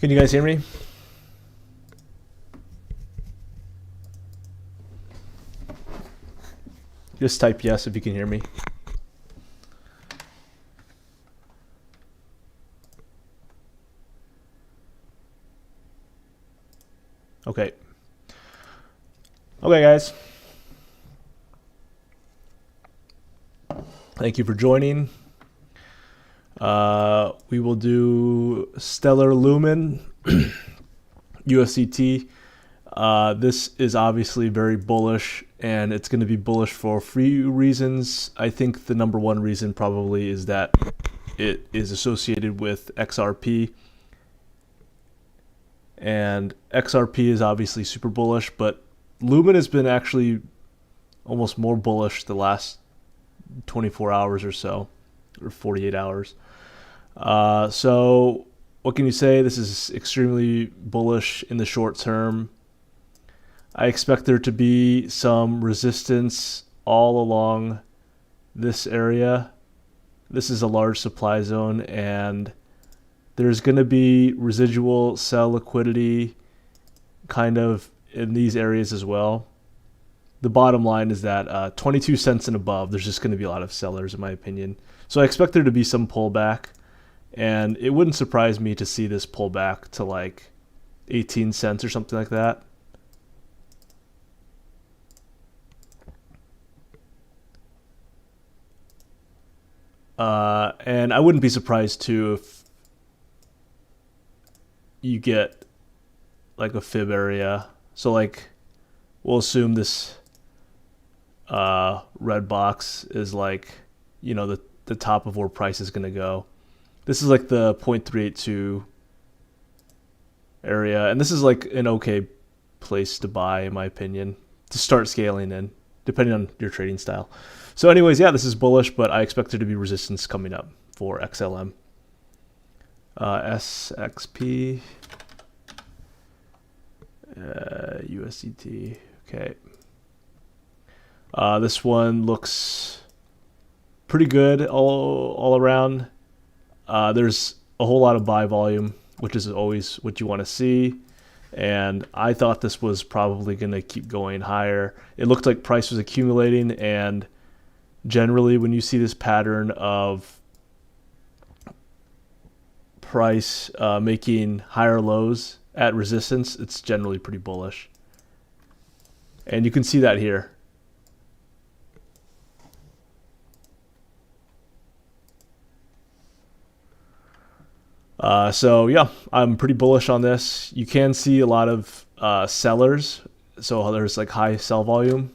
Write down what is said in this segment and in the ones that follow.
Can you guys hear me? Just type yes if you can hear me. Okay. Okay, guys. Thank you for joining. We will do Stellar Lumen, USDT. This is obviously very bullish, and it's going to be bullish for a few reasons. I think the number one reason probably is that it is associated with XRP. And XRP is obviously super bullish, but Lumen has been actually almost more bullish the last 24 hours or so, or 48 hours. So what can you say? This is extremely bullish in the short term. I expect there to be some resistance all along this area. This is a large supply zone, and there's going to be residual sell liquidity kind of in these areas as well. The bottom line is that 22 cents and above, there's just going to be a lot of sellers in my opinion. So I expect there to be some pullback, and it wouldn't surprise me to see this pull back to like 18 cents or something like that. And I wouldn't be surprised too if you get like a fib area. So like we'll assume this red box is like, you know, the top of where price is going to go. This is like the 0.382 area, and this is like an okay place to buy in my opinion, to start scaling in, depending on your trading style. So anyways, yeah, this is bullish, but I expect there to be resistance coming up for XLM. SXP, USDT, okay. This one looks pretty good all around. There's a whole lot of buy volume, which is always what you want to see. And I thought this was probably going to keep going higher. It looked like price was accumulating, and generally when you see this pattern of price making higher lows at resistance, it's generally pretty bullish. And you can see that here. So yeah, I'm pretty bullish on this. You can see a lot of sellers. So there's like high sell volume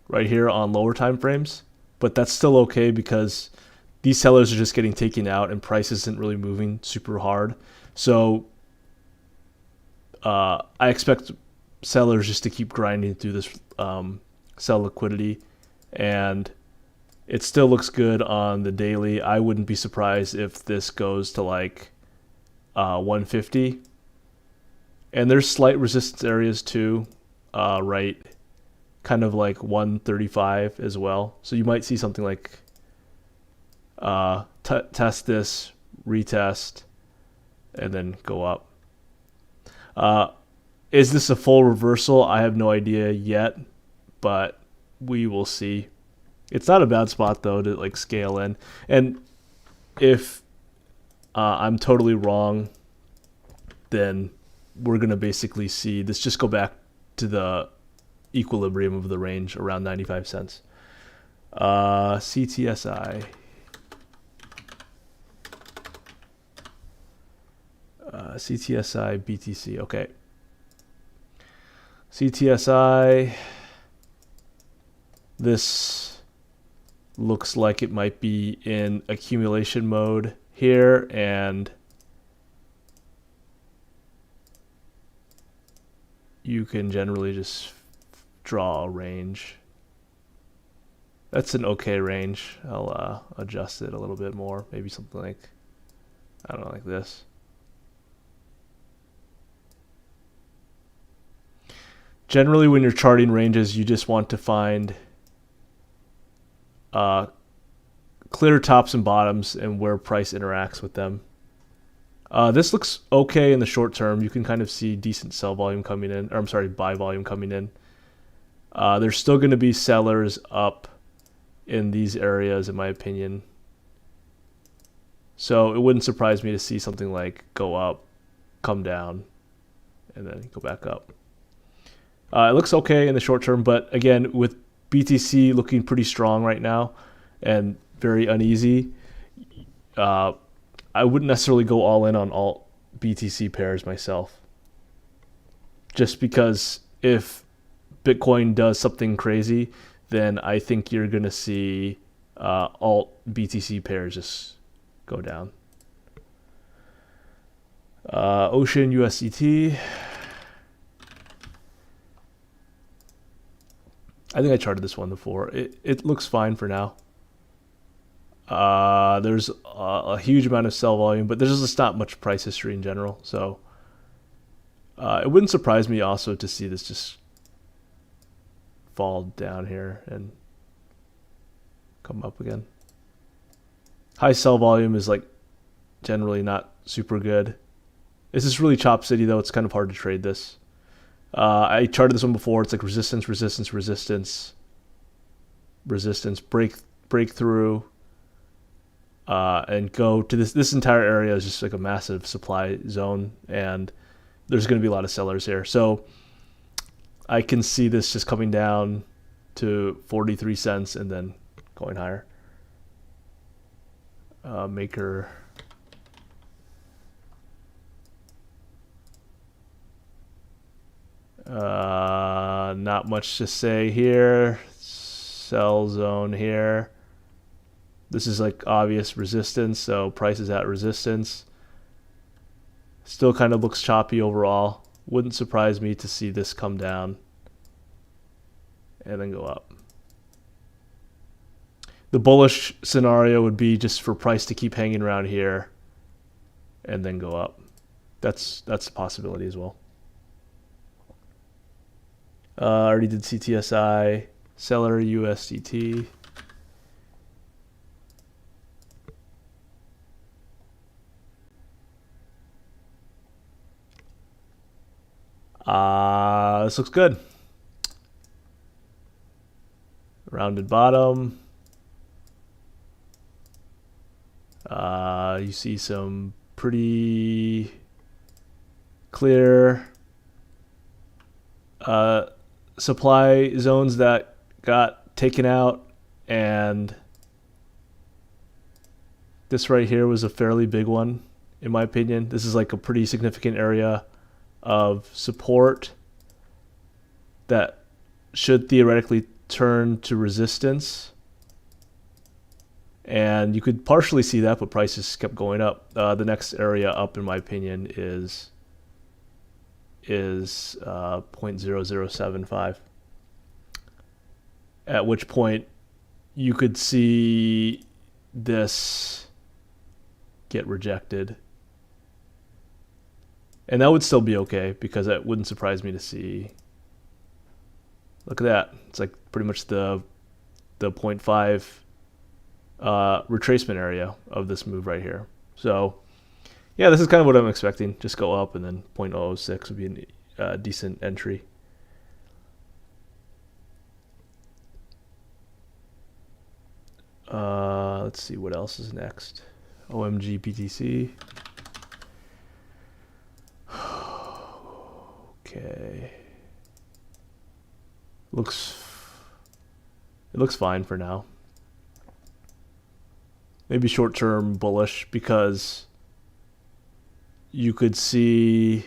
right here on lower time frames, but that's still okay because these sellers are just getting taken out and price isn't really moving super hard. So I expect sellers just to keep grinding through this sell liquidity, and it still looks good on the daily. I wouldn't be surprised if this goes to like 150. And there's slight resistance areas too, right? Kind of like 135 as well. So you might see something like test this, retest, and then go up. Is this a full reversal? I have no idea yet, but we will see. It's not a bad spot though to like scale in. And if I'm totally wrong, then we're going to basically see this just go back to the equilibrium of the range around 95 cents. CTSI. CTSI BTC. Okay. CTSI. This looks like it might be in accumulation mode here, and you can generally just draw a range. That's an okay range. I'll adjust it a little bit more, maybe something like, I don't know, like this. Generally when you're charting ranges, you just want to find clear tops and bottoms and where price interacts with them. This looks okay in the short term. You can kind of see decent sell volume coming in, or I'm sorry, buy volume coming in. There's still going to be sellers up in these areas, in my opinion. So it wouldn't surprise me to see something like go up, come down, and then go back up. It looks okay in the short term, but again, with BTC looking pretty strong right now and very uneasy, I wouldn't necessarily go all in on all BTC pairs myself. Just because if Bitcoin does something crazy, then I think you're going to see alt BTC pairs just go down. Ocean USDT. I think I charted this one before. It looks fine for now. There's a huge amount of sell volume, but there's just not much price history in general. So it wouldn't surprise me also to see this just fall down here and come up again. High sell volume is like generally not super good. This is really chop city though. It's kind of hard to trade this. I charted this one before. It's like resistance, resistance, resistance, resistance, breakthrough, and go to this entire area is just like a massive supply zone, and there's going to be a lot of sellers here. So I can see this just coming down to 43 cents and then going higher. Maker. Not much to say here. Sell zone here. This is like obvious resistance, so price is at resistance. Still kind of looks choppy overall. Wouldn't surprise me to see this come down and then go up. The bullish scenario would be just for price to keep hanging around here and then go up. That's a possibility as well. Already did CTSI, seller USDT. This looks good. Rounded bottom. You see some pretty clear supply zones that got taken out, and this right here was a fairly big one in my opinion. This is like a pretty significant area of support that should theoretically turn to resistance, and you could partially see that, but prices kept going up. The next area up in my opinion is 0.0075, at which point you could see this get rejected, and that would still be okay because it wouldn't surprise me to see. Look at that, it's like pretty much the 0.5 retracement area of this move right here. So yeah, this is kind of what I'm expecting. Just go up, and then 0.006 would be a decent entry. Let's see what else is next. OMG BTC. Okay. It looks fine for now. Maybe short-term bullish because you could see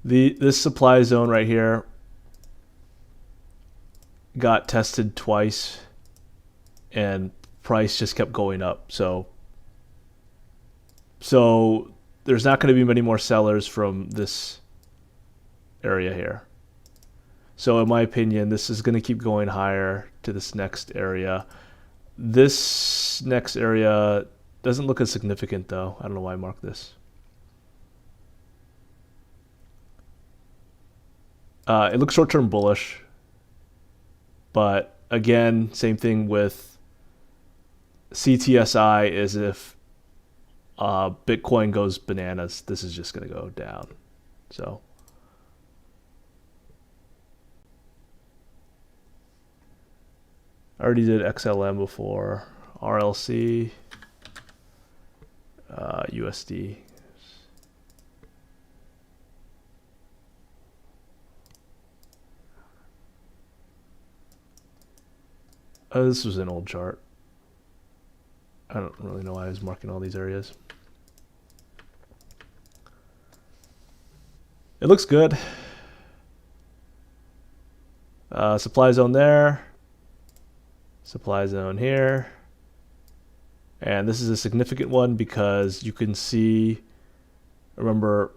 this supply zone right here got tested twice and price just kept going up. So there's not going to be many more sellers from this area here. So in my opinion, this is going to keep going higher to this next area. This next area doesn't look as significant though. I don't know why I marked this. It looks short-term bullish, but again, same thing with CTSI is if Bitcoin goes bananas, this is just going to go down. So I already did XLM before. RLC, USD. Oh, this was an old chart. I don't really know why I was marking all these areas. It looks good. Supply zone there. Supply zone here. And this is a significant one because you can see, remember,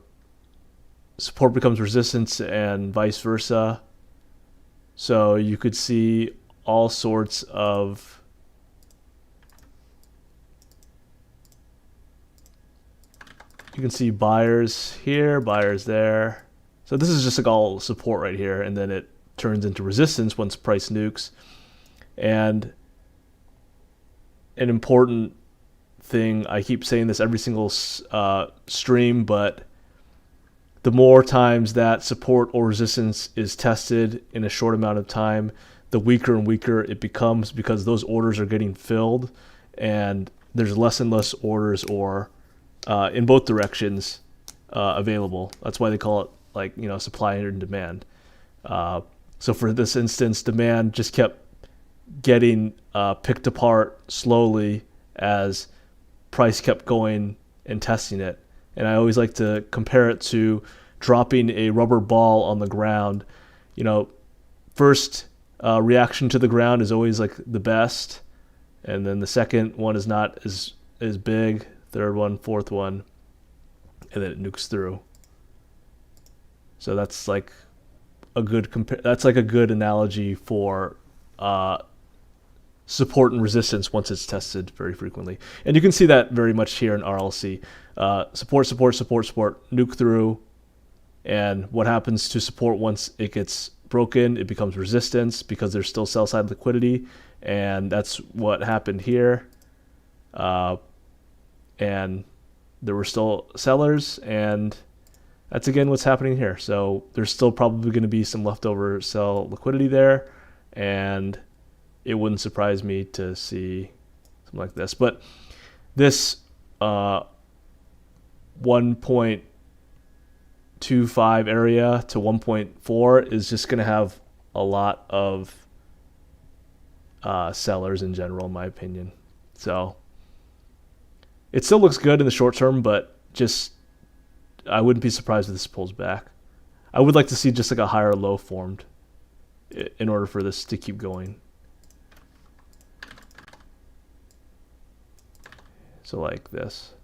support becomes resistance and vice versa. So you could see all sorts of you can see buyers here, buyers there. So this is just like all support right here, and then it turns into resistance once price nukes. And an important thing, I keep saying this every single stream, but the more times that support or resistance is tested in a short amount of time, the weaker and weaker it becomes, because those orders are getting filled and there's less and less orders or in both directions available. That's why they call it, like, you know, supply and demand. So for this instance, demand just kept getting picked apart slowly as price kept going and testing it. And I always like to compare it to dropping a rubber ball on the ground. You know, first reaction to the ground is always like the best, and then the second one is not as big, third one, fourth one, and then it nukes through. So that's like a good that's like a good analogy for support and resistance once it's tested very frequently. And you can see that very much here in RLC. Support, support, support, support, nuke through. And what happens to support once it gets broken? It becomes resistance because there's still sell side liquidity. And that's what happened here. And there were still sellers, and that's again what's happening here. So there's still probably going to be some leftover sell liquidity there, and it wouldn't surprise me to see something like this. But this 1.25 area to 1.4 is just going to have a lot of sellers in general, in my opinion. So it still looks good in the short term, but just I wouldn't be surprised if this pulls back. I would like to see just like a higher low formed in order for this to keep going. So like this.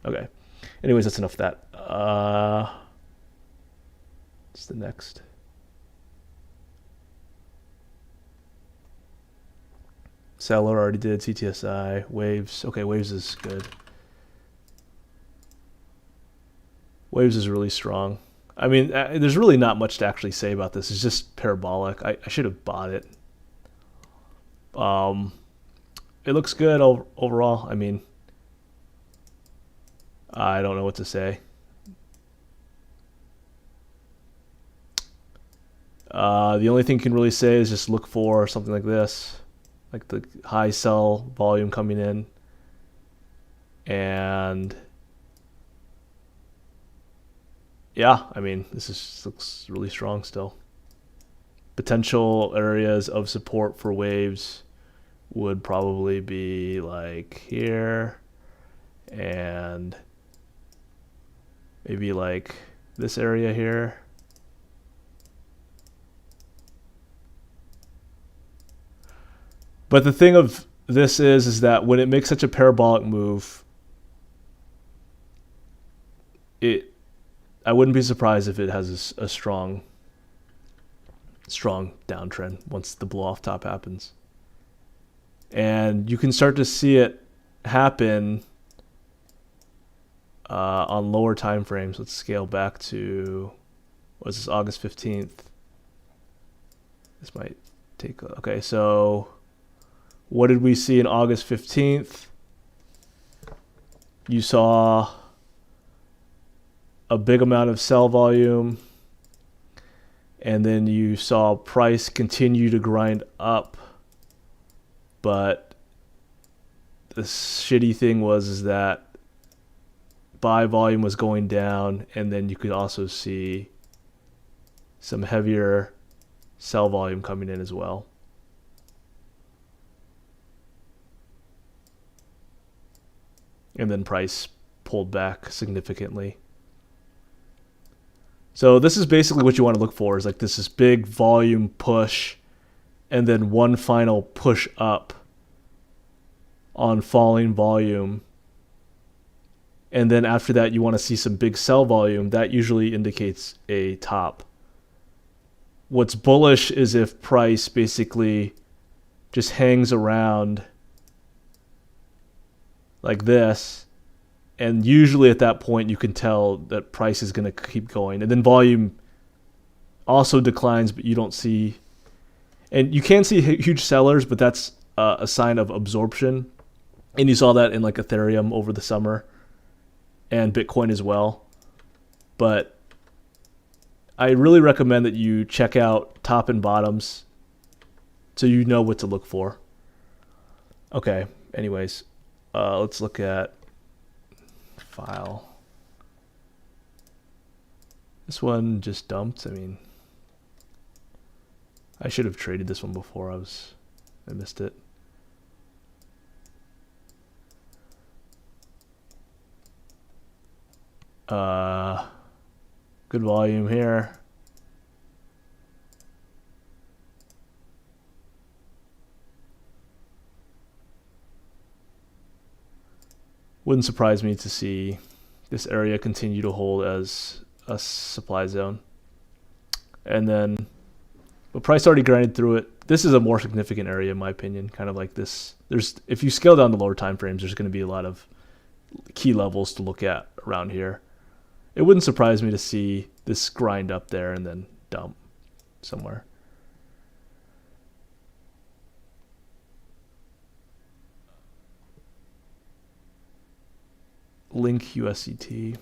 Okay. Anyways, that's enough of that. What's the next? Seller already did. CTSI. Waves. Okay, Waves is good. Waves is really strong. I mean, there's really not much to actually say about this. It's just parabolic. I should have bought it. It looks good overall. I mean, I don't know what to say. The only thing you can really say is just look for something like this, like the high sell volume coming in, and yeah, I mean, looks really strong still. Potential areas of support for Waves would probably be like here, and maybe like this area here. But the thing of this is that when it makes such a parabolic move, I wouldn't be surprised if it has a strong downtrend once the blow off top happens. And you can start to see it happen on lower time frames. Let's scale back to, what is this, August 15th. This might take, okay, so What did we see in August 15th? You saw a big amount of sell volume, and then you saw price continue to grind up. But the shitty thing was that buy volume was going down, and then you could also see some heavier sell volume coming in as well. And then price pulled back significantly. So this is basically what you want to look for, is like this big volume push and then one final push up on falling volume. And then after that, you want to see some big sell volume. That usually indicates a top. What's bullish is if price basically just hangs around like this, and usually at that point you can tell that price is going to keep going, and then volume also declines, but you don't see, and you can see huge sellers, but that's a sign of absorption, and you saw that in like Ethereum over the summer and Bitcoin as well. But I really recommend that you check out top and bottoms so you know what to look for. Okay, anyways, let's look at file. This one just dumped. I mean, I should have traded this one before. I missed it. Good volume here. Wouldn't surprise me to see this area continue to hold as a supply zone. And then, but price already grinded through it. This is a more significant area in my opinion, kind of like this. If you scale down the lower time frames, there's going to be a lot of key levels to look at around here. It wouldn't surprise me to see this grind up there and then dump somewhere. Link USDT.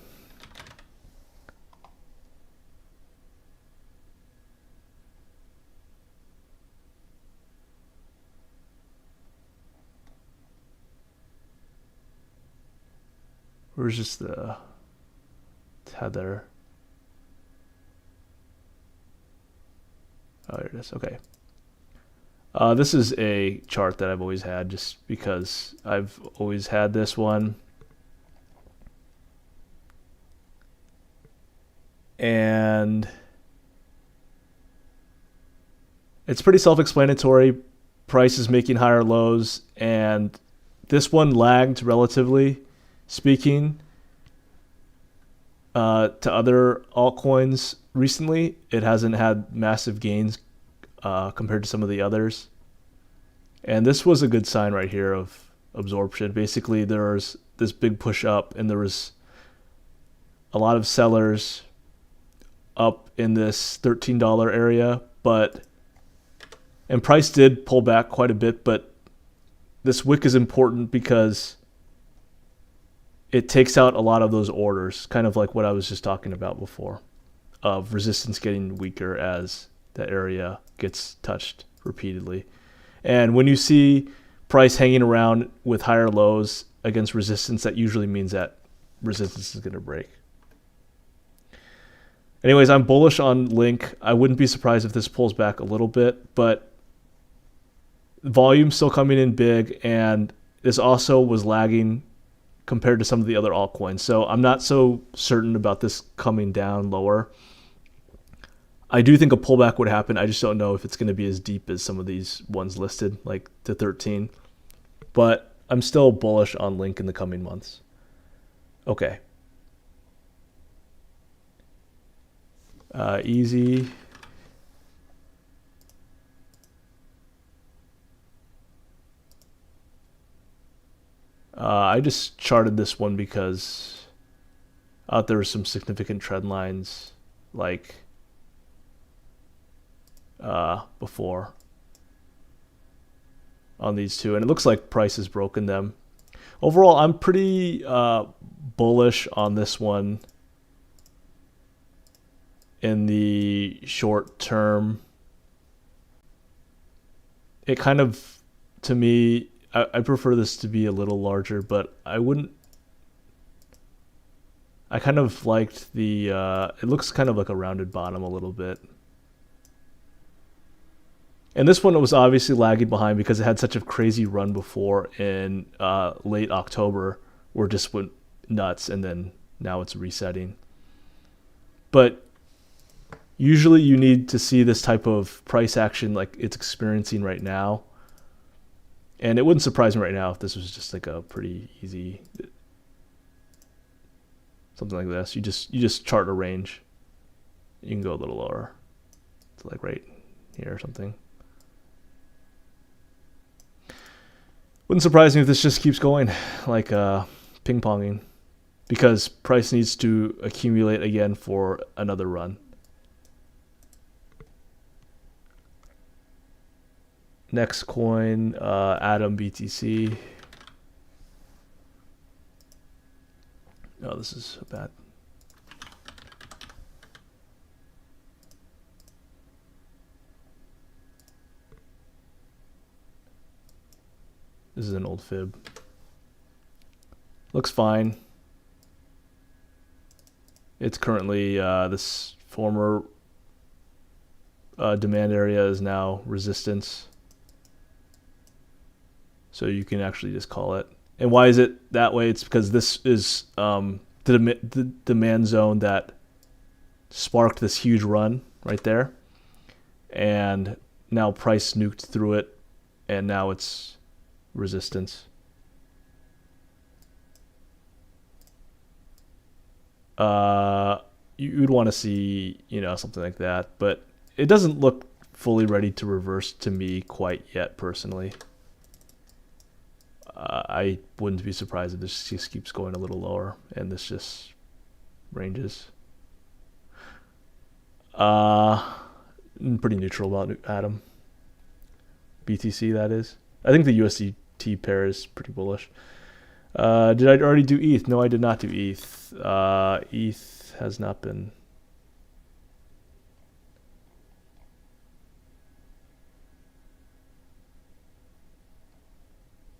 Where's just the tether? Oh, there it is. Okay. This is a chart that I've always had just because I've always had this one. And it's pretty self-explanatory. Price is making higher lows, and this one lagged relatively speaking to other altcoins recently. It hasn't had massive gains compared to some of the others. And this was a good sign right here of absorption. Basically, there was this big push up, and there was a lot of sellers up in this $13 area, and price did pull back quite a bit, but this wick is important because it takes out a lot of those orders, kind of like what I was just talking about before, of resistance getting weaker as the area gets touched repeatedly. And when you see price hanging around with higher lows against resistance, that usually means that resistance is going to break. Anyways, I'm bullish on Link. I wouldn't be surprised if this pulls back a little bit, but volume's still coming in big, and this also was lagging compared to some of the other altcoins. So I'm not so certain about this coming down lower. I do think a pullback would happen. I just don't know if it's going to be as deep as some of these ones listed, like to 13. But I'm still bullish on Link in the coming months. Okay. Easy. I just charted this one because I thought there were some significant trend lines like before. on these two, and it looks like price has broken them. Overall, I'm pretty bullish on this one in the short term. It kind of, to me, I prefer this to be a little larger, but I wouldn't. I kind of liked the, it looks kind of like a rounded bottom a little bit. And this one was obviously lagging behind because it had such a crazy run before in late October where it just went nuts, and then now it's resetting. But usually you need to see this type of price action like it's experiencing right now. And it wouldn't surprise me right now if this was just like a pretty easy, something like this. You just chart a range. You can go a little lower to like right here or something. Wouldn't surprise me if this just keeps going like ping-ponging, because price needs to accumulate again for another run. Next coin, Atom BTC. Oh, this is bad. This is an old fib. Looks fine. It's currently this former demand area is now resistance. So you can actually just call it. And why is it that way? It's because this is the demand zone that sparked this huge run right there. And now price nuked through it, and now it's resistance. You'd want to see, something like that, but it doesn't look fully ready to reverse to me quite yet, personally. I wouldn't be surprised if this just keeps going a little lower and this just ranges. Pretty neutral about Atom. BTC, that is. I think the USDT pair is pretty bullish. Did I already do ETH? No, I did not do ETH. ETH has not been.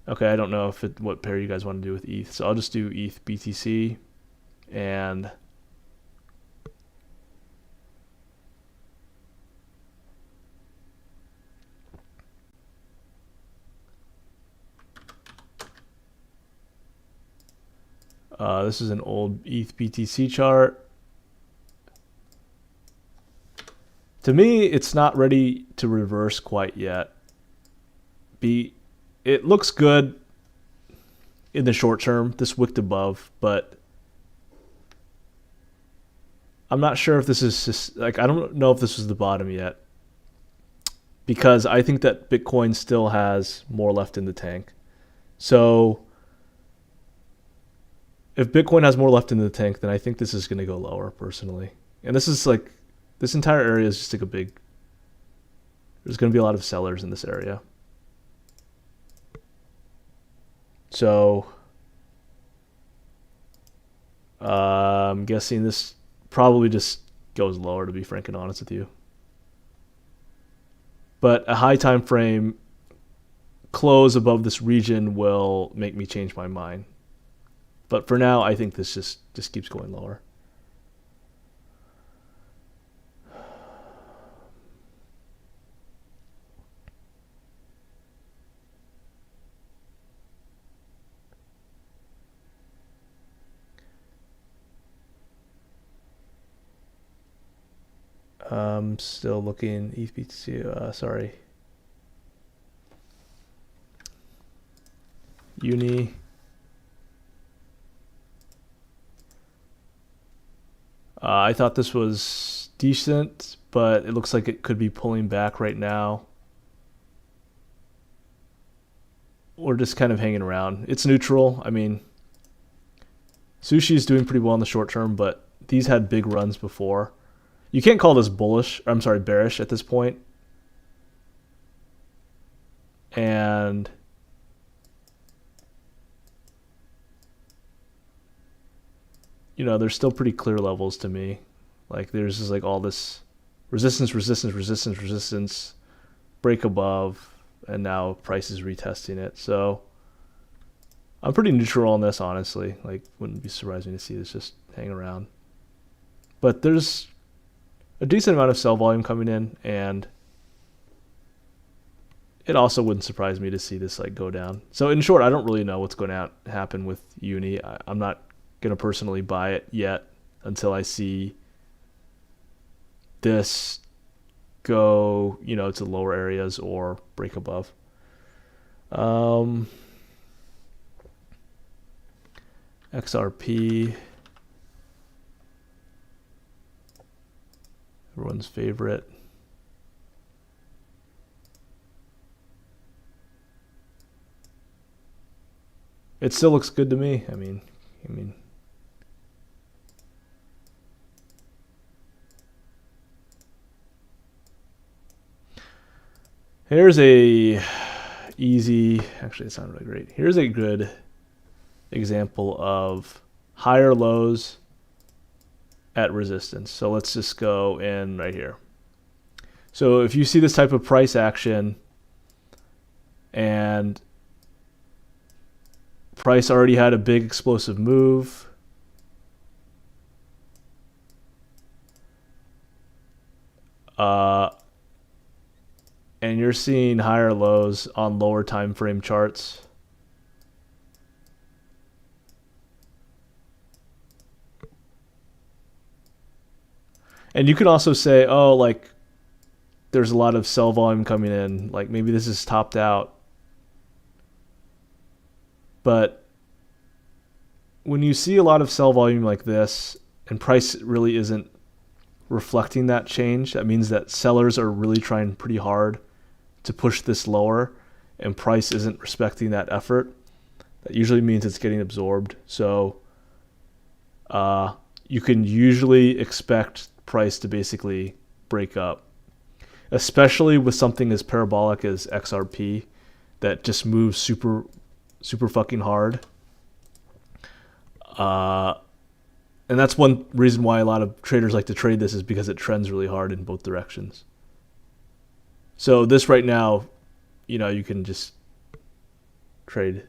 Okay, I don't know what pair you guys want to do with ETH, so I'll just do ETH BTC, and this is an old ETH BTC chart. To me, it's not ready to reverse quite yet. It looks good in the short term, this wicked above, but I'm not sure if this is just, I don't know if this is the bottom yet, because I think that Bitcoin still has more left in the tank. So if Bitcoin has more left in the tank, then I think this is going to go lower, personally. And this is like, this entire area is just like there's going to be a lot of sellers in this area. So I'm guessing this probably just goes lower, to be frank and honest with you. But a high time frame close above this region will make me change my mind. But for now, I think this just keeps going lower. I'm still looking ETH BTC, sorry. Uni. I thought this was decent, but it looks like it could be pulling back right now. Or just kind of hanging around. It's neutral. I mean, Sushi is doing pretty well in the short term, but these had big runs before. You can't call this bullish, I'm sorry, bearish at this point. and you know, there's still pretty clear levels to me. Like there's just like all this resistance, resistance, resistance, resistance, break above, and now price is retesting it. So I'm pretty neutral on this, honestly. Like, wouldn't be surprising to see this just hang around. But there's a decent amount of sell volume coming in, and it also wouldn't surprise me to see this like go down. So in short, I don't really know what's going to happen with Uni. I'm not going to personally buy it yet until I see this go, you know, to lower areas or break above. XRP, everyone's favorite. It still looks good to me. I mean, here's a easy, actually it's not really great. Here's a good example of higher lows at resistance. So let's just go in right here. So if you see this type of price action and price already had a big explosive move, and you're seeing higher lows on lower time frame charts, and you can also say, oh, like there's a lot of sell volume coming in, like maybe this is topped out. But when you see a lot of sell volume like this and price really isn't reflecting that change, that means that sellers are really trying pretty hard to push this lower and price isn't respecting that effort. That usually means it's getting absorbed. So you can usually expect price to basically break up, especially with something as parabolic as XRP that just moves super fucking hard. And that's one reason why a lot of traders like to trade this, is because it trends really hard in both directions. So this right now, you know, you can just trade.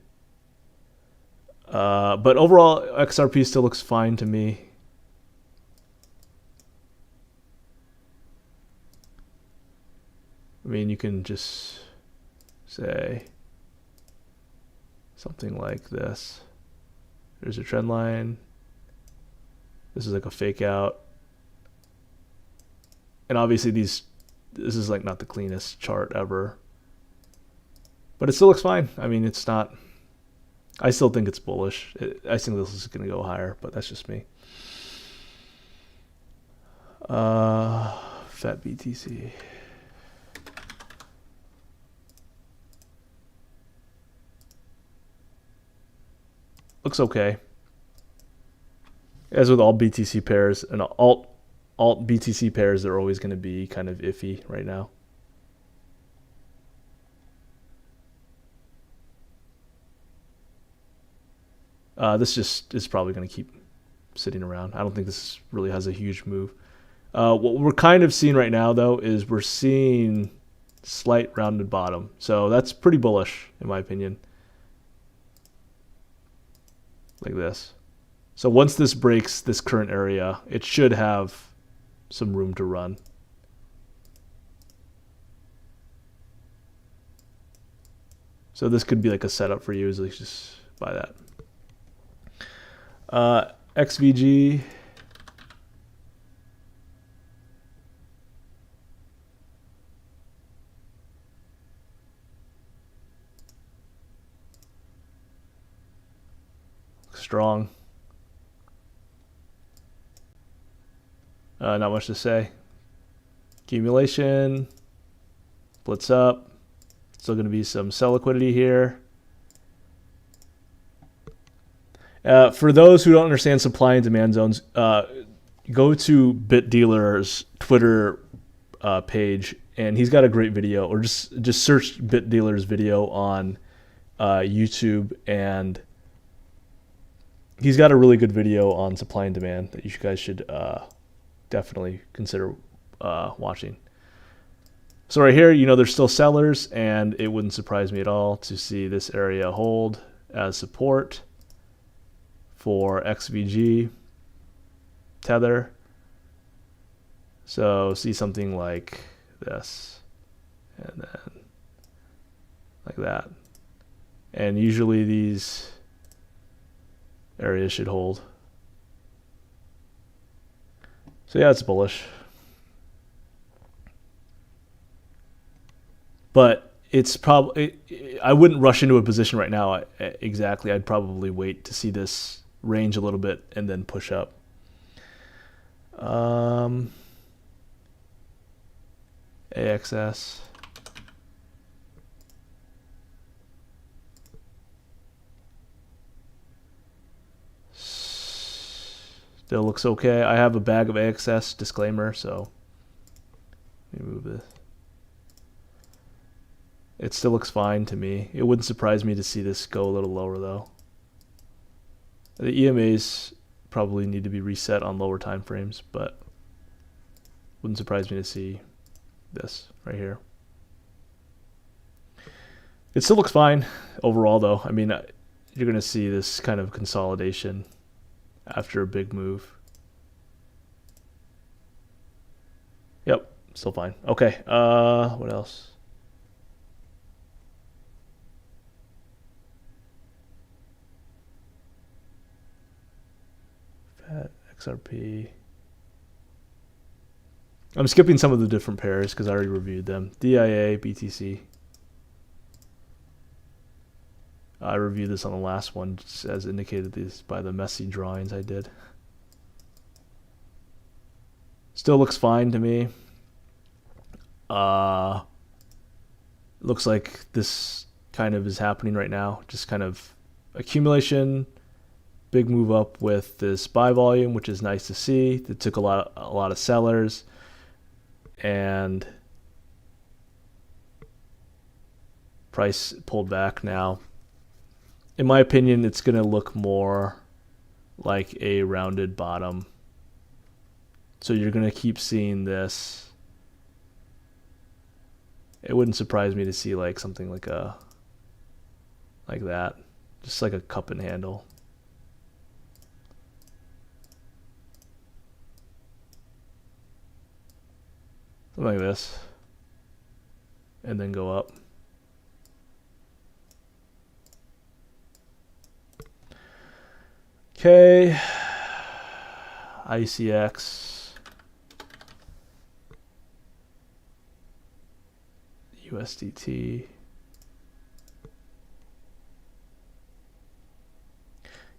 But overall, XRP still looks fine to me. I mean, you can just say something like this. There's a trend line. This is like a fake out. And obviously this is like not the cleanest chart ever. But it still looks fine. I mean, it's not, I still think it's bullish. I think this is going to go higher, but that's just me. Fat BTC. Looks okay. As with all BTC pairs, and alt BTC pairs, they're always going to be kind of iffy right now. This just is probably going to keep sitting around. I don't think this really has a huge move. What we're kind of seeing right now, though, is we're seeing slight rounded bottom. So that's pretty bullish, in my opinion. Like this. So once this breaks this current area, it should have some room to run. So this could be like a setup for you, is like just buy that. XVG. Strong. Not much to say. Accumulation. Blitz up. Still going to be some sell liquidity here. For those who don't understand supply and demand zones, go to BitDealer's Twitter page and he's got a great video. Or just search Bit Dealer's video on YouTube, and he's got a really good video on supply and demand that you guys should definitely consider watching. So right here, there's still sellers, and it wouldn't surprise me at all to see this area hold as support for XVG tether. So see something like this, and then like that. And usually these areas should hold. So yeah, it's bullish. But it's probably, I wouldn't rush into a position right now. Exactly. I'd probably wait to see this range a little bit and then push up. AXS. Still looks okay. I have a bag of AXS, disclaimer, so let me move this. It still looks fine to me. It wouldn't surprise me to see this go a little lower though. The EMAs probably need to be reset on lower time frames, but wouldn't surprise me to see this right here. It still looks fine overall though. I mean, you're going to see this kind of consolidation after a big move. Yep, still fine. Okay, what else? Fat, XRP. I'm skipping some of the different pairs because I already reviewed them. DIA, BTC. I reviewed this on the last one, just as indicated these by the messy drawings I did. Still looks fine to me. Looks like this kind of is happening right now. Just kind of accumulation, big move up with this buy volume, which is nice to see. It took a lot of sellers, and price pulled back now. In my opinion, it's going to look more like a rounded bottom. So you're going to keep seeing this. It wouldn't surprise me to see like something like that. Just like a cup and handle. Something like this. And then go up. Okay, ICX, USDT.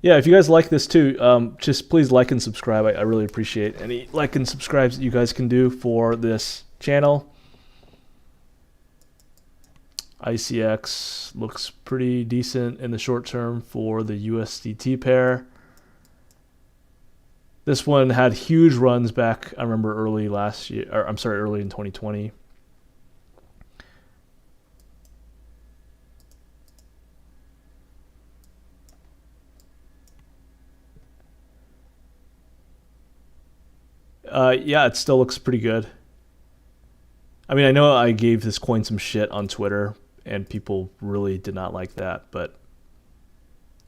Yeah, if you guys like this too, just please like and subscribe. I really appreciate any like and subscribes that you guys can do for this channel. ICX looks pretty decent in the short term for the USDT pair. This one had huge runs back, I remember early last year, or I'm sorry, early in 2020. Yeah, it still looks pretty good. I mean, I know I gave this coin some shit on Twitter, and people really did not like that,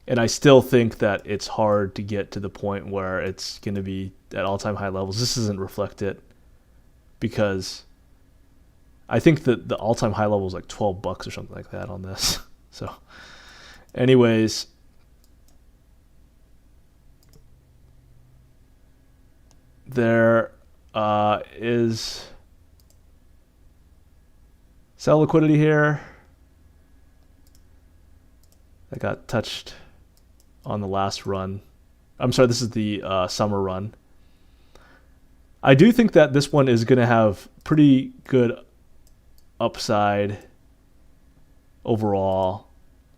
and I still think that it's hard to get to the point where it's going to be at all-time high levels. This doesn't reflect it, because I think that the all-time high level is like $12 or something like that on this. So anyways, there is sell liquidity here. That got touched on the last run. I'm sorry, this is the summer run. I do think that this one is going to have pretty good upside overall,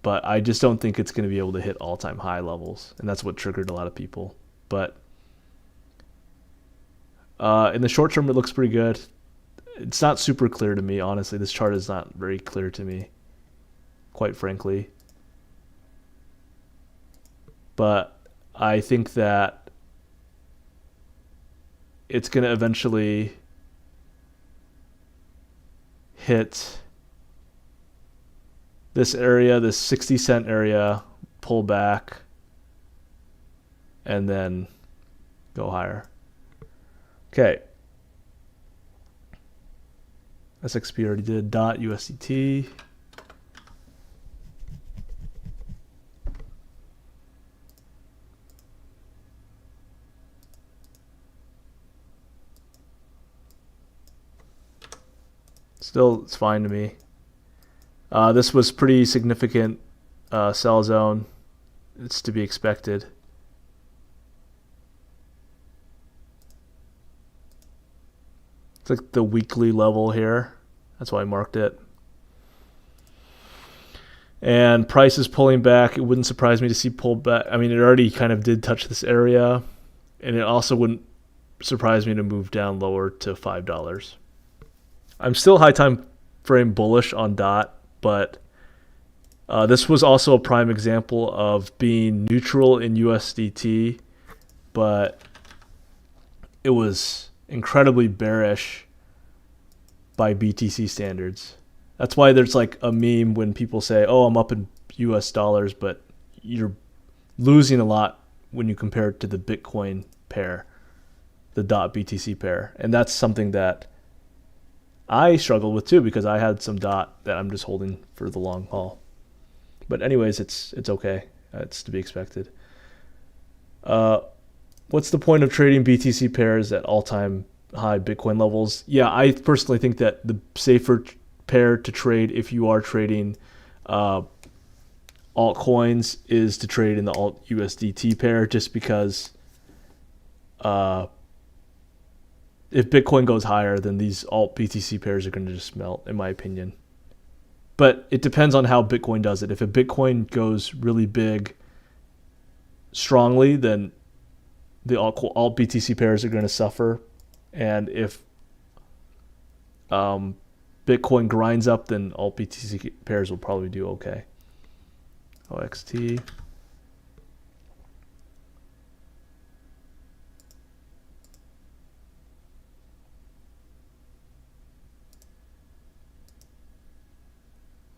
but I just don't think it's going to be able to hit all-time high levels, and that's what triggered a lot of people. But in the short term, it looks pretty good. it's not super clear to me, honestly. This chart is not very clear to me, quite frankly. But I think that it's going to eventually hit this area, this 60-cent area, pull back, and then go higher. Okay. SXP already did. Dot USDT. Still, it's fine to me. This was pretty significant sell zone. It's to be expected. It's like the weekly level here. That's why I marked it. And price is pulling back. It wouldn't surprise me to see pull back. I mean, it already kind of did touch this area. And it also wouldn't surprise me to move down lower to $5. I'm still high time frame bullish on DOT, but this was also a prime example of being neutral in USDT, but it was incredibly bearish by BTC standards. That's why there's like a meme when people say, oh, I'm up in US dollars, but you're losing a lot when you compare it to the Bitcoin pair, the DOT BTC pair. And that's something that I struggled with too, because I had some DOT that I'm just holding for the long haul. But anyways, it's okay. It's to be expected. What's the point of trading BTC pairs at all-time high Bitcoin levels? Yeah, I personally think that the safer pair to trade if you are trading altcoins is to trade in the alt USDT pair, just because if Bitcoin goes higher, then these alt BTC pairs are going to just melt, in my opinion. But it depends on how Bitcoin does it. If a Bitcoin goes really big, strongly, then the alt BTC pairs are going to suffer. And if Bitcoin grinds up, then alt BTC pairs will probably do okay. OXT.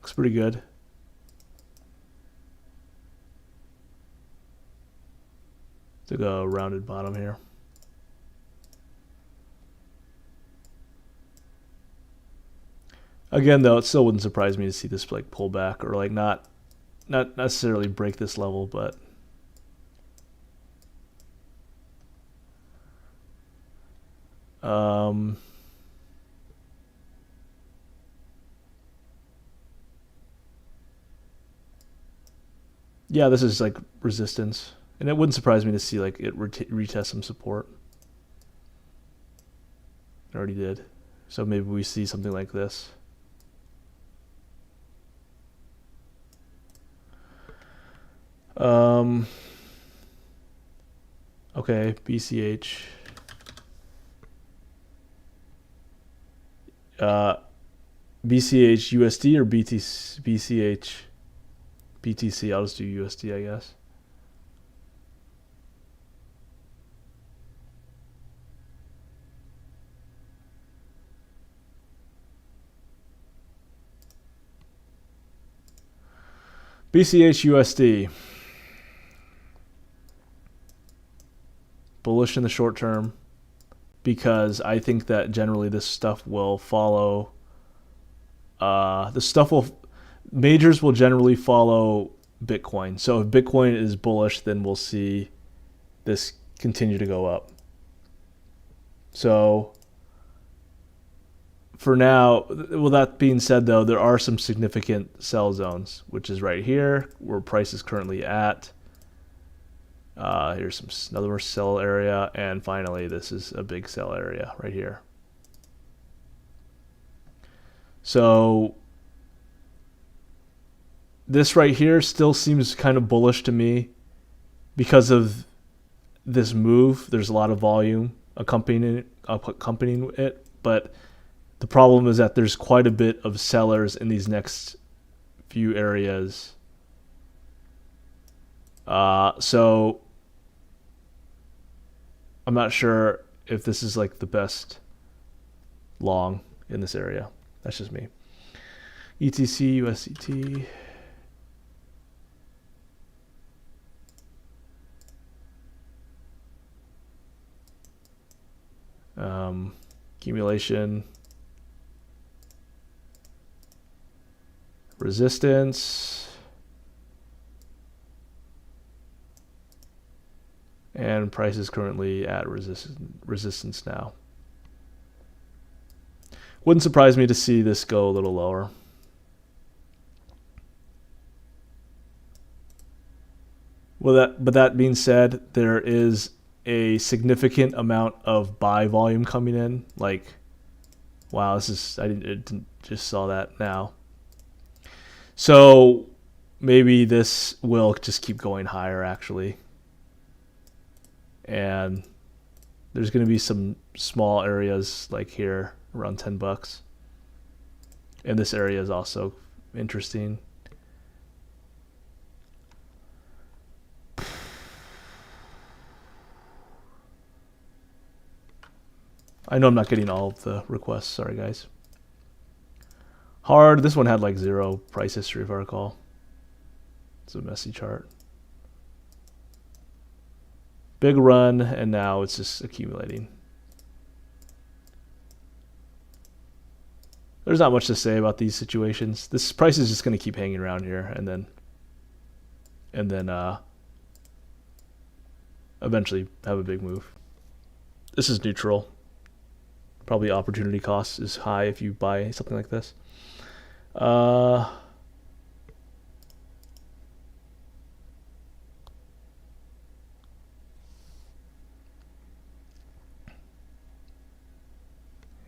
Looks pretty good. Took a rounded bottom here. Again, though, it still wouldn't surprise me to see this like pull back, or like not necessarily break this level, but yeah, this is like resistance, and it wouldn't surprise me to see like it retest some support. It already did, so maybe we see something like this. Okay, BCH. BCH USD or BCH BTC? I'll just do USD, I guess. BCH USD. Bullish in the short term, because I think that generally this stuff will follow. Majors will generally follow Bitcoin. So if Bitcoin is bullish, then we'll see this continue to go up. So for now, well, that being said, though, there are some significant sell zones, which is right here where price is currently at. Here's another sell area, and finally this is a big sell area right here. So this right here still seems kind of bullish to me because of this move. There's a lot of volume accompanying it, but The problem is that there's quite a bit of sellers in these next few areas. So I'm not sure if this is like the best long in this area. That's just me. ETC, USDT. Accumulation. Resistance. And price is currently at resistance now. Wouldn't surprise me to see this go a little lower. Well, but that being said, there is a significant amount of buy volume coming in. Like, wow, this is I didn't just saw that now. So maybe this will just keep going higher actually. And there's going to be some small areas like here around $10. And this area is also interesting. I know I'm not getting all of the requests. Sorry, guys. Hard. This one had like 0 price history, if I recall. It's a messy chart. Big run, and now it's just accumulating. There's not much to say about these situations. This price is just going to keep hanging around here, and then eventually have a big move. This is neutral. Probably opportunity cost is high if you buy something like this.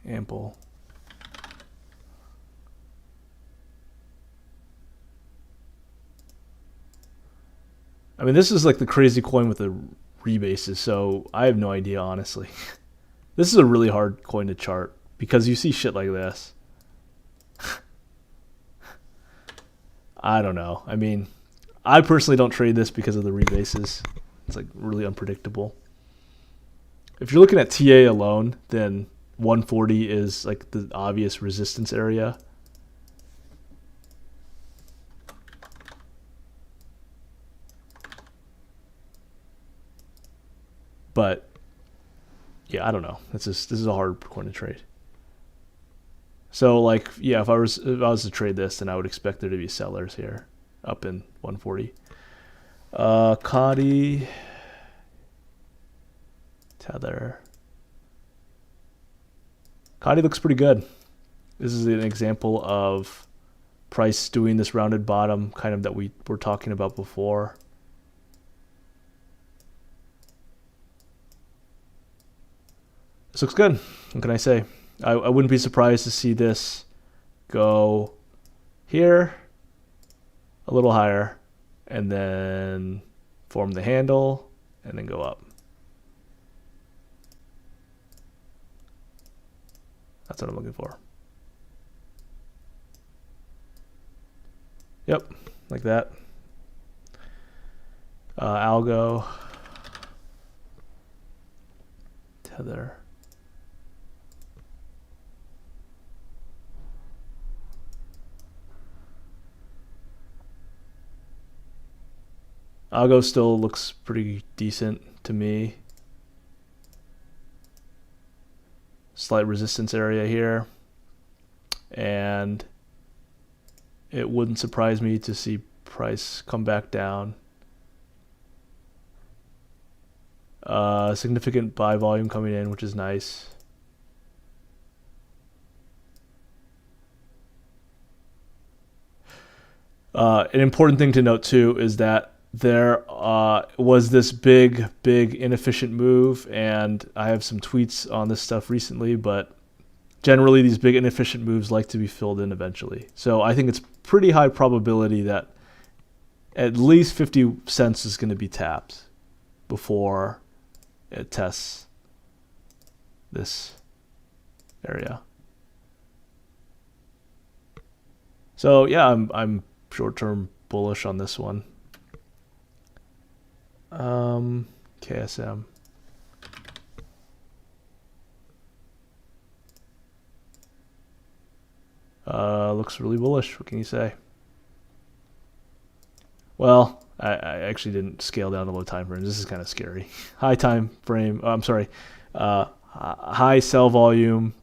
Ample. I mean, this is like the crazy coin with the rebases, so I have no idea, honestly. This is a really hard coin to chart because you see shit like this. I don't know. I mean, I personally don't trade this because of the rebases. It's like really unpredictable. If you're looking at TA alone, then 140 is like the obvious resistance area. But yeah, I don't know. This is a hard coin to trade. So like, yeah, if I was to trade this, then I would expect there to be sellers here up in 140. Cody, Tether. Cody looks pretty good. This is an example of price doing this rounded bottom kind of that we were talking about before. This looks good. What can I say? I wouldn't be surprised to see this go here, a little higher, and then form the handle, and then go up. That's what I'm looking for. Yep, like that. Algo. Tether. Algo still looks pretty decent to me. Slight resistance area here. And it wouldn't surprise me to see price come back down. Significant buy volume coming in, which is nice. An important thing to note too is that there was this big inefficient move, and I have some tweets on this stuff recently, but generally these big inefficient moves like to be filled in eventually. So I think it's pretty high probability that at least 50 cents is going to be tapped before it tests this area. So yeah, I'm short-term bullish on this one. KSM. Looks really bullish. What can you say? Well, I actually didn't scale down the low time frames. This is kind of scary. High time frame. I'm sorry. High sell volume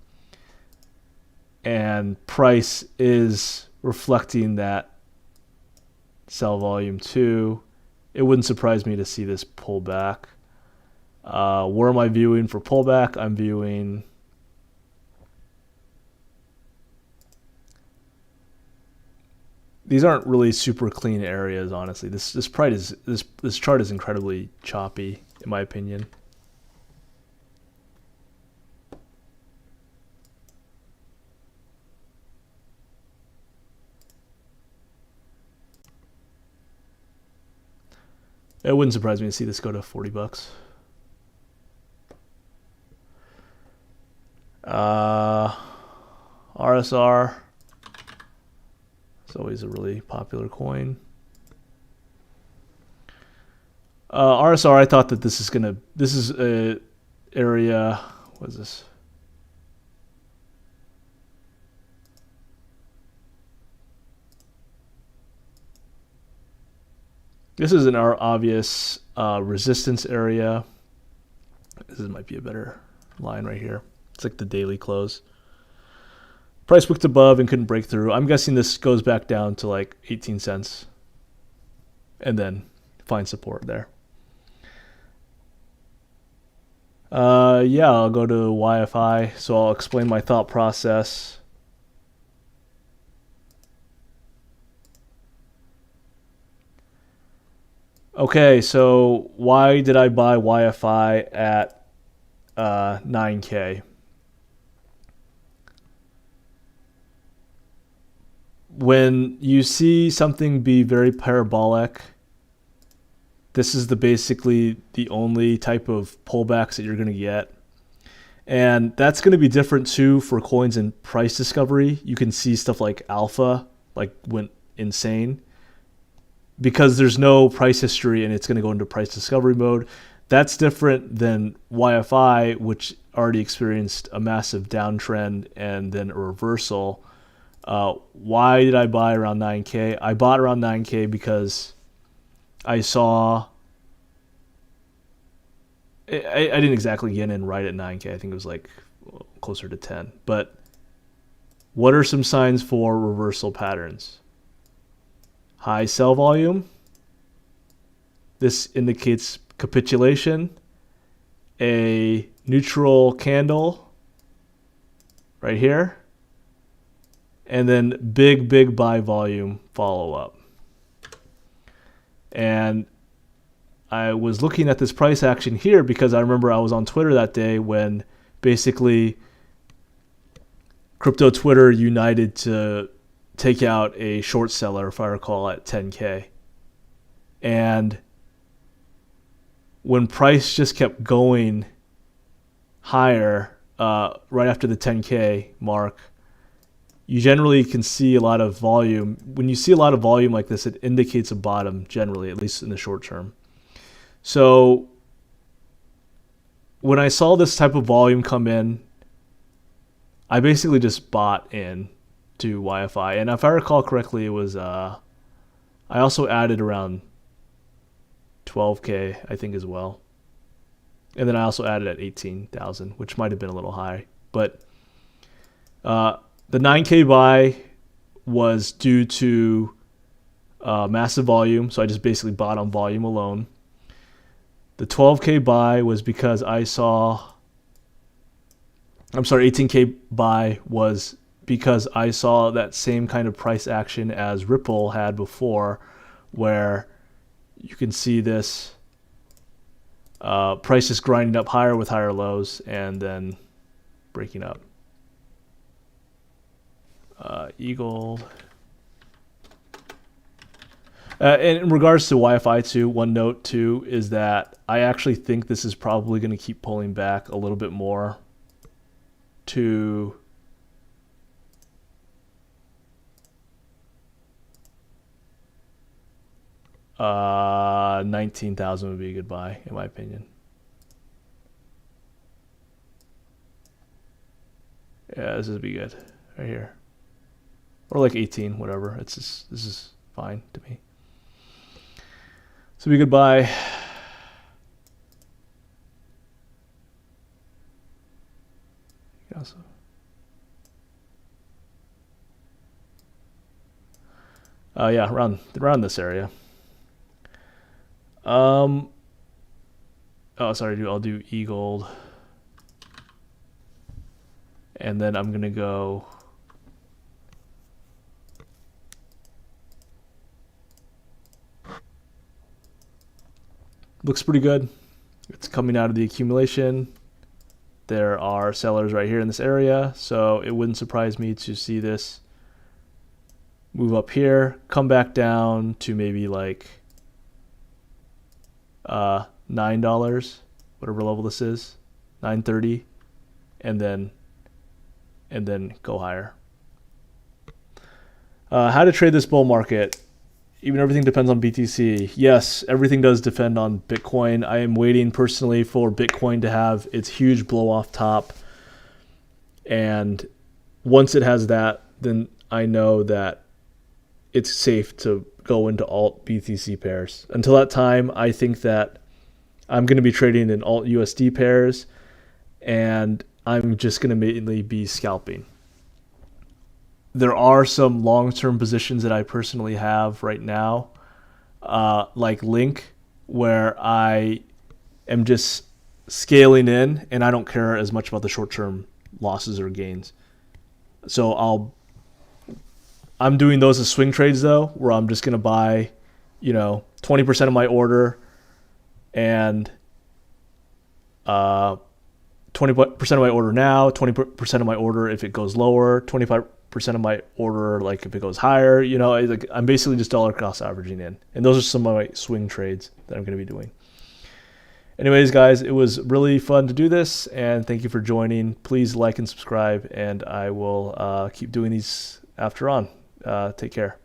and price is reflecting that sell volume too. It wouldn't surprise me to see this pull back. Where am I viewing for pullback? I'm viewing these aren't really super clean areas, honestly. This chart is incredibly choppy, in my opinion. It wouldn't surprise me to see this go to 40 bucks. RSR. It's always a really popular coin. RSR, I thought that this is a area, what is this? This is an obvious resistance area. This might be a better line right here. It's like the daily close. Price wicked above and couldn't break through. I'm guessing this goes back down to like 18 cents and then find support there. Yeah, I'll go to YFI. So I'll explain my thought process. Okay, so why did I buy YFI at 9K? When you see something be very parabolic, this is basically the only type of pullbacks that you're going to get. And that's going to be different too for coins in price discovery. You can see stuff like Alpha went insane because there's no price history and it's going to go into price discovery mode. That's different than YFI, which already experienced a massive downtrend and then a reversal. Why did I buy around 9K? I bought around 9K because I saw I didn't exactly get in right at 9K. I think it was like closer to 10. But what are some signs for reversal patterns? High sell volume. This indicates capitulation. A neutral candle right here. And then big buy volume follow up. And I was looking at this price action here because I remember I was on Twitter that day when basically crypto Twitter united to take out a short seller, if I recall, at 10K. And when price just kept going higher right after the 10K mark, you generally can see a lot of volume. When you see a lot of volume like this, it indicates a bottom generally, at least in the short term. So when I saw this type of volume come in, I basically just bought in to YFI. And if I recall correctly, it was I also added around 12K, I think, as well. And then I also added at 18,000, which might have been a little high. But the 9K buy was due to massive volume, so I just basically bought on volume alone. The 12K buy was because I saw, 18K buy was because I saw that same kind of price action as Ripple had before, where you can see this price is grinding up higher with higher lows and then breaking up. Eagle. And in regards to YFI too, one note too is that I actually think this is probably going to keep pulling back a little bit more to 19,000 would be a good buy, in my opinion. Yeah, this would be good right here, or like 18, whatever. It's just, this is fine to me. So be a good buy. Yeah, around this area. Oh, sorry, I'll do E gold, and then I'm gonna go. Looks pretty good. It's coming out of the accumulation. There are sellers right here in this area, so it wouldn't surprise me to see this move up here, come back down to maybe like $9, whatever level this is, 930, and then go higher. How to trade this bull market? Even everything depends on BTC. Yes, everything does depend on Bitcoin. I am waiting personally for Bitcoin to have its huge blow off top. And once it has that, then I know that it's safe to go into alt BTC pairs. Until that time, I think that I'm going to be trading in alt USD pairs, and I'm just going to mainly be scalping. There are some long-term positions that I personally have right now, like Link, where I am just scaling in, and I don't care as much about the short-term losses or gains. So I'm doing those as swing trades though, where I'm just gonna buy, 20% of my order, and 20% of my order now, 20% of my order if it goes lower, 25% of my order like if it goes higher. I'm basically just dollar cost averaging in, and those are some of my swing trades that I'm going to be doing. Anyways, guys, it was really fun to do this, and thank you for joining. Please like and subscribe, and I will keep doing these after on. Take care.